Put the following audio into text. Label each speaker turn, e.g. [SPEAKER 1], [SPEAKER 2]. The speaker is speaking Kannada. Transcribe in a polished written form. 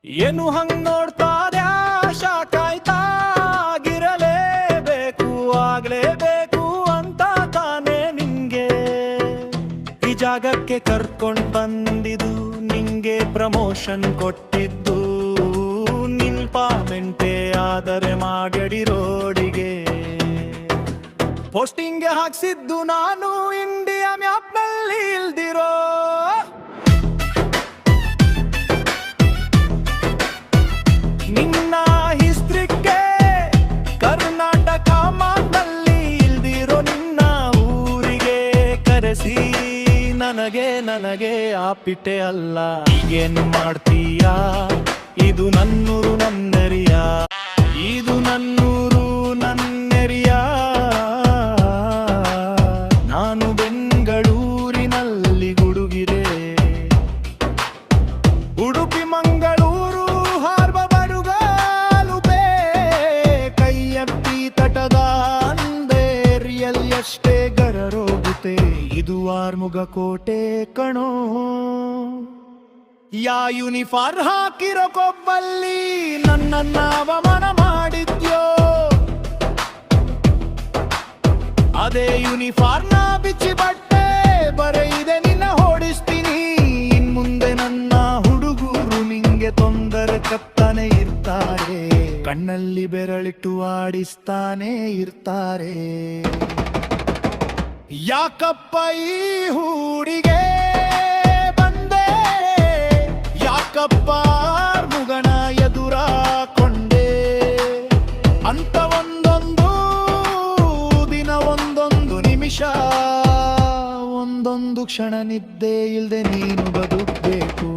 [SPEAKER 1] ಏನು ಹಂಗ್ ನೋಡ್ತಾರೆ ಆಶಾ ಕಾಯ್ತಾಗಿರಲೇಬೇಕು ಆಗ್ಲೇಬೇಕು ಅಂತ ತಾನೇ ನಿಂಗೆ ಈ ಜಾಗಕ್ಕೆ ಕರ್ಕೊಂಡ್ ಬಂದಿದ್ದು ನಿಂಗೆ ಪ್ರಮೋಷನ್ ಕೊಟ್ಟಿದ್ದು ನಿಲ್ಪಾಮೆಂಟೆ ಆದರೆ ಮಾಡಡಿ ರೋಡಿಗೆ ಪೋಸ್ಟಿಂಗ್ಗೆ ಹಾಕ್ಸಿದ್ದು ನಾನು ಇಂಡಿಯಾ ಮ್ಯಾಪ್ನಲ್ಲಿ ಇಲ್ದಿರೋ ನಿನ್ನ ಹಿಸ್ಟ್ರಿಗೆ ಕರ್ನಾಟಕ ಮಾತಲ್ಲಿ ಇಲ್ದಿರೋ ನಿನ್ನ ಊರಿಗೆ ಕರೆಸಿ ನನಗೆ ಆಪಿಟೆ ಅಲ್ಲ ಈಗೇನು ಮಾಡ್ತೀಯಾ ಇದು ನನ್ನೂರು ನನ್ನೆರಿಯ ಇದು ನನ್ನೂರು ನನ್ನೆರಿಯ ನಾನು ಬೆಂಗಳೂರಿನಲ್ಲಿ ಗುಡುಗಿರೆ ಉಡುಪಿ ಮಂಗಳೂರು ಹಾರ್ಬ ಬರುಗಾಲುಬೆ ಕೈಯಪ್ಪಿ ತಟದ ಅಂದೇರಿಯಲ್ ಎಷ್ಟೇ ಗರರೋಗುತ್ತೆ ಇದು ಆರ್ಮುಗ ಕೋಟೆ ಕಣೋ ಯಾ ಯೂನಿಫಾರ್ಮ್ ಹಾಕಿರೋ ಕೊಬ್ಬಲ್ಲಿ ನನ್ನನ್ನ ಅವಮಾನ ಮಾಡಿದ್ಯೋ ಅದೇ ಯೂನಿಫಾರ್ಮ್ ಬಿಚ್ಚಿ ಬಟ್ಟೆ ಬರೆಯಿದೆ ನಿನ್ನ ಹೊಡಿಸ್ತೀನಿ ಇನ್ ಮುಂದೆ ನನ್ನ ಹುಡುಗರು ನಿಂಗೆ ತೊಂದರೆ ಕತ್ತಾನೆ ಇರ್ತಾರೆ ಕಣ್ಣಲ್ಲಿ ಬೆರಳಿಟ್ಟು ಆಡಿಸ್ತಾನೆ ಇರ್ತಾರೆ ಯಾಕಪ್ಪ ಈ ಹೂಡಿಗೆ ಬಂದೆ ಯಾಕಪ್ಪ ಮುಗಣ ಎದುರಾಕೊಂಡೆ ಅಂತ ಒಂದೊಂದು ದಿನ ಒಂದೊಂದು ನಿಮಿಷ ಒಂದೊಂದು ಕ್ಷಣ ನಿದ್ದೆ ಇಲ್ದೆ ನೀನು ಬದುಕಬೇಕು